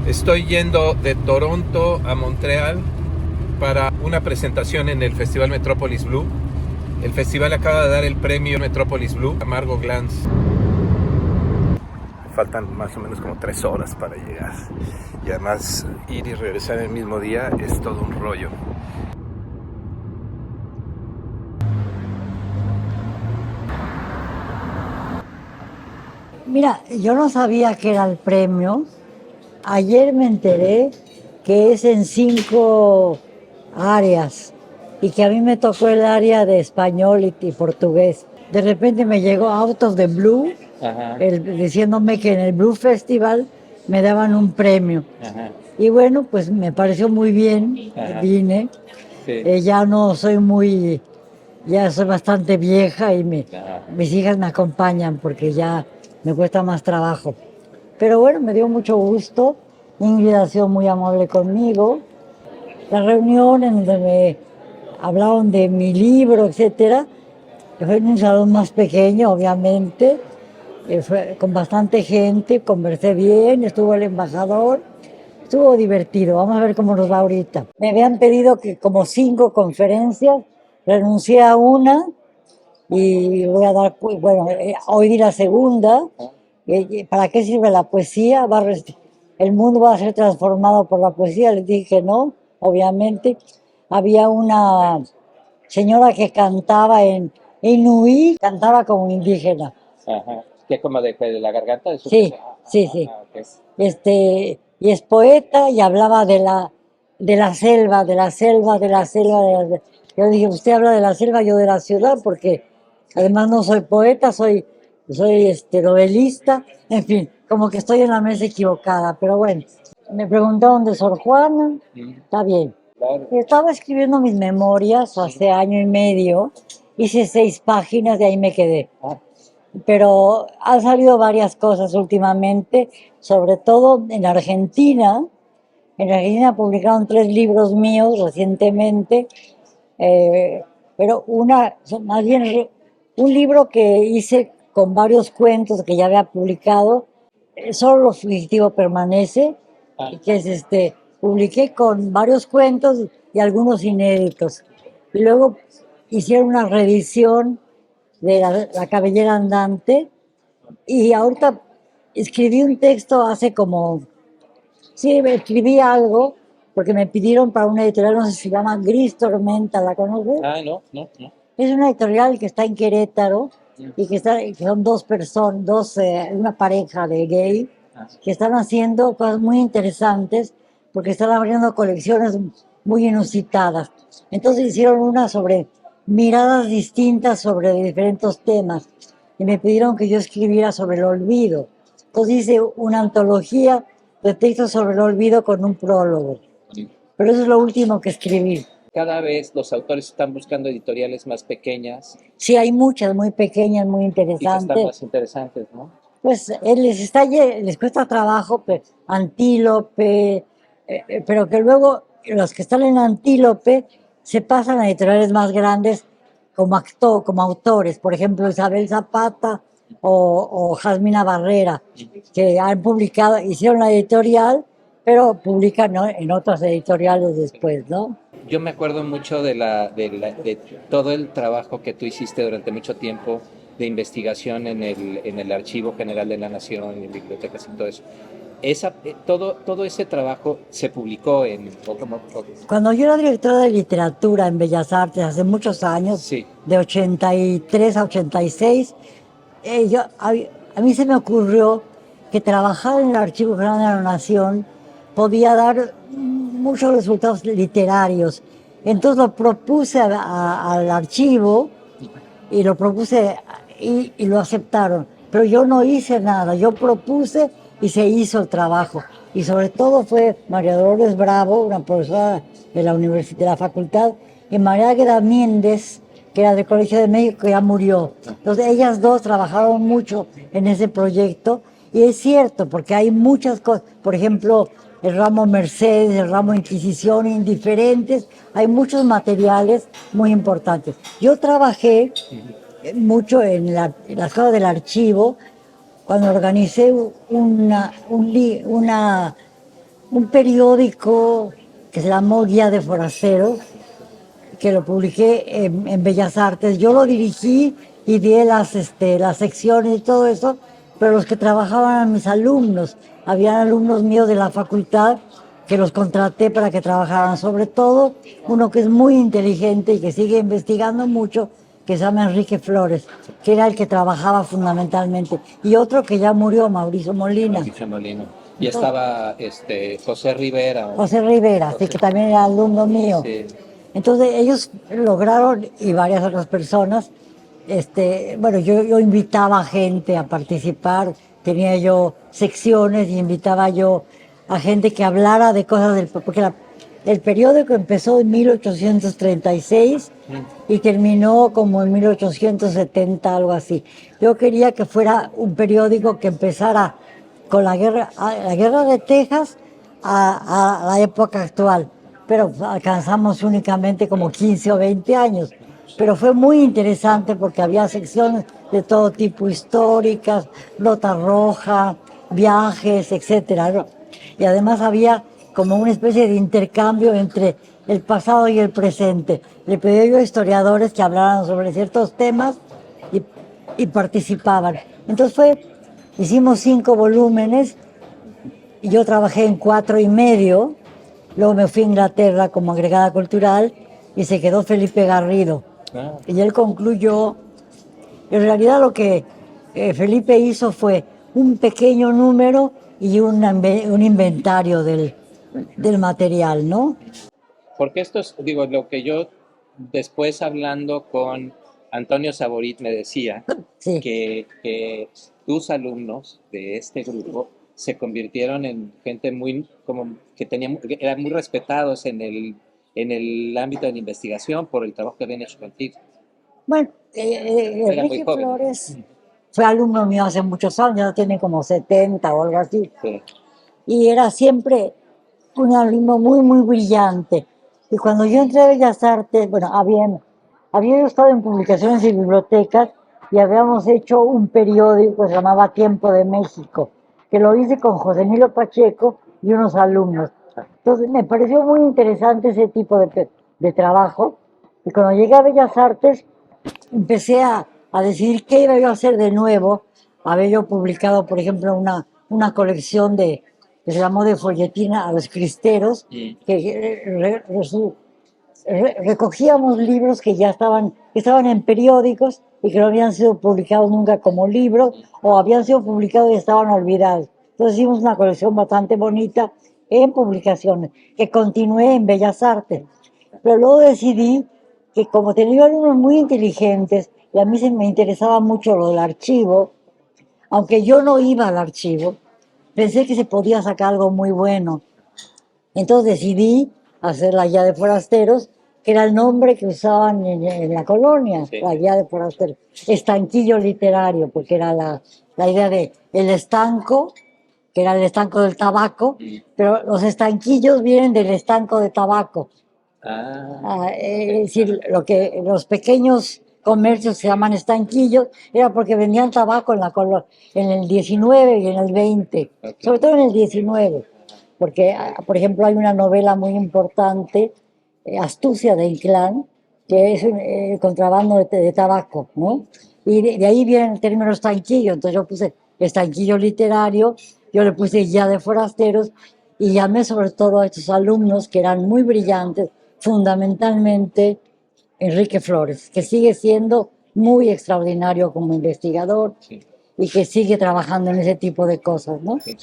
Estoy yendo de Toronto a Montreal para una presentación en el Festival Metropolis Blue. El festival acaba de dar el premio Metropolis Blue a Margot Glantz. Faltan más o menos como 3 horas para llegar. Y además ir y regresar el mismo día es todo un rollo. Mira, yo no sabía que era el premio. Ayer me enteré que es en 5 áreas y que a mí me tocó el área de español y portugués. De repente me llegó Out of the Blue, diciéndome que en el Blue Festival me daban un premio. Ajá. Y bueno, pues me pareció muy bien, vine. Sí. Ya no soy muy, ya soy bastante vieja y mis hijas me acompañan porque ya me cuesta más trabajo. Pero bueno, me dio mucho gusto. Ingrid ha sido muy amable conmigo. La reunión en donde me hablaron de mi libro, etcétera, fue en un salón más pequeño, obviamente, fue con bastante gente, conversé bien, estuvo el embajador, estuvo divertido. Vamos a ver cómo nos va ahorita. Me habían pedido que como 5 conferencias, renuncié a una y voy a dar, bueno, hoy di la segunda. ¿Para qué sirve la poesía? El mundo va a ser transformado por la poesía. Les dije que no, obviamente. Había una señora que cantaba en inuí, cantaba como indígena. Ajá. ¿Qué es como de la garganta de su Sí, sí, sí. Okay. Y es poeta y hablaba de la selva, de la selva, de la selva. Yo dije, usted habla de la selva, yo de la ciudad, porque además no soy poeta, soy novelista. En fin, como que estoy en la mesa equivocada, pero bueno. Me preguntaron de Sor Juana, está bien. Claro. Estaba escribiendo mis memorias hace año y medio, hice 6 páginas, de ahí me quedé. Pero han salido varias cosas últimamente, sobre todo en Argentina. En Argentina publicaron 3 libros míos recientemente, pero más bien un libro que hice con varios cuentos que ya había publicado, Solo lo fugitivo permanece, que es publiqué con varios cuentos y algunos inéditos. Y luego hicieron una reedición de la cabellera andante y ahorita escribí un texto sí, escribí algo porque me pidieron para una editorial, no sé si se llama Gris Tormenta, ¿la conoces? No, no, no. Es una editorial que está en Querétaro y que son 2 personas, una pareja de gay que están haciendo cosas muy interesantes porque están abriendo colecciones muy inusitadas. Entonces hicieron una sobre miradas distintas sobre diferentes temas y me pidieron que yo escribiera sobre el olvido. Entonces hice una antología de textos sobre el olvido con un prólogo. Pero eso es lo último que escribí. Cada vez los autores están buscando editoriales más pequeñas Sí, hay muchas muy pequeñas, muy y que están interesantes. más interesantes, ¿no? Pues les cuesta trabajo, Antílope, pero que luego los que están en Antílope se pasan a editoriales más grandes como autores, por ejemplo Isabel Zapata o Jasmina Barrera, que han publicado, hicieron la editorial, pero publican, ¿no?, en otras editoriales después, ¿no? Yo me acuerdo mucho de todo el trabajo que tú hiciste durante mucho tiempo de investigación en el Archivo General de la Nación, en bibliotecas y todo eso. Todo ese trabajo se publicó Cuando yo era directora de literatura en Bellas Artes hace muchos años, Sí. de 83 a 86, a mí se me ocurrió que trabajar en el Archivo General de la Nación podía dar muchos resultados literarios. Entonces lo propuse al archivo y lo propuse y lo aceptaron. Pero yo no hice nada, yo propuse y se hizo el trabajo. Y sobre todo fue María Dolores Bravo, una profesora de de la facultad, y María Águeda Méndez, que era del Colegio de México, que ya murió. Entonces ellas dos trabajaron mucho en ese proyecto y es cierto, porque hay muchas cosas. Por ejemplo, el ramo Mercedes, el ramo Inquisición, Indiferentes. Hay muchos materiales muy importantes. Yo trabajé mucho en las cosas del archivo cuando organicé un periódico que se llamó Guía de Forasteros, que lo publiqué en Bellas Artes. Yo lo dirigí y di las secciones y todo eso, pero los que trabajaban eran mis alumnos. Habían alumnos míos de la facultad que los contraté para que trabajaran, sobre todo uno que es muy inteligente y que sigue investigando mucho, que se llama Enrique Flores, que era el que trabajaba fundamentalmente, y otro que ya murió, Mauricio Molina. Mauricio Molina. Y estaba José Rivera. José Rivera, sí, que también era alumno mío. Sí. Entonces ellos lograron, y varias otras personas, bueno, yo invitaba a gente a participar, tenía yo secciones y invitaba yo a gente que hablara de cosas porque el periódico empezó en 1836 y terminó como en 1870, algo así. Yo quería que fuera un periódico que empezara con la guerra de Texas a la época actual, pero alcanzamos únicamente como 15 o 20 años. Pero fue muy interesante porque había secciones de todo tipo, históricas, nota roja, viajes, etcétera, ¿no? Y además había como una especie de intercambio entre el pasado y el presente. Le pedí yo a historiadores que hablaran sobre ciertos temas y participaban. Entonces hicimos 5 volúmenes y yo trabajé en 4 y medio. Luego me fui a Inglaterra como agregada cultural y se quedó Felipe Garrido. Ah. Y él concluyó. En realidad lo que Felipe hizo fue un pequeño número y un inventario del material, ¿no? Porque esto es, digo, lo que yo después hablando con Antonio Saborit me decía, Sí. que tus alumnos de este grupo se convirtieron en gente muy, como que que eran muy respetados en el ámbito de la investigación por el trabajo que habían hecho contigo. Bueno, Eran muy Enrique jóvenes. Flores fue alumno mío hace muchos años, ya tiene como 70 o algo así. Sí. Y era siempre un alumno muy, muy brillante. Y cuando yo entré a Bellas Artes, bueno, había estado en publicaciones y bibliotecas y habíamos hecho un periódico que se llamaba Tiempo de México, que lo hice con José Emilio Pacheco y unos alumnos. Entonces me pareció muy interesante ese tipo de trabajo. Y cuando llegué a Bellas Artes, empecé a decidir qué iba yo a hacer de nuevo. Había yo publicado, por ejemplo, una colección que se llamó de folletina a los cristeros, que recogíamos libros que ya estaban en periódicos y que no habían sido publicados nunca como libros o habían sido publicados y estaban olvidados. Entonces hicimos una colección bastante bonita en publicaciones, que continué en Bellas Artes. Pero luego decidí que como tenía alumnos muy inteligentes y a mí se me interesaba mucho lo del archivo, aunque yo no iba al archivo, pensé que se podía sacar algo muy bueno. Entonces decidí hacer la guía de forasteros, que era el nombre que usaban en la colonia, Sí. la guía de forasteros. Estanquillo literario, porque era la idea de el estanco, que era el estanco del tabaco, pero los estanquillos vienen del estanco de tabaco. Es decir, los pequeños comercios se llaman estanquillos, era porque vendían tabaco en el 19 y en el 20, Okay. sobre todo en el 19, porque, por ejemplo, hay una novela muy importante, Astucia de Inclán, que es contrabando de tabaco, ¿no? Y de ahí viene el término estanquillo, entonces yo puse estanquillo literario, yo le puse guía de forasteros y llamé sobre todo a estos alumnos que eran muy brillantes, fundamentalmente Enrique Flores, que sigue siendo muy extraordinario como investigador Sí. y que sigue trabajando en ese tipo de cosas, ¿no? Sí.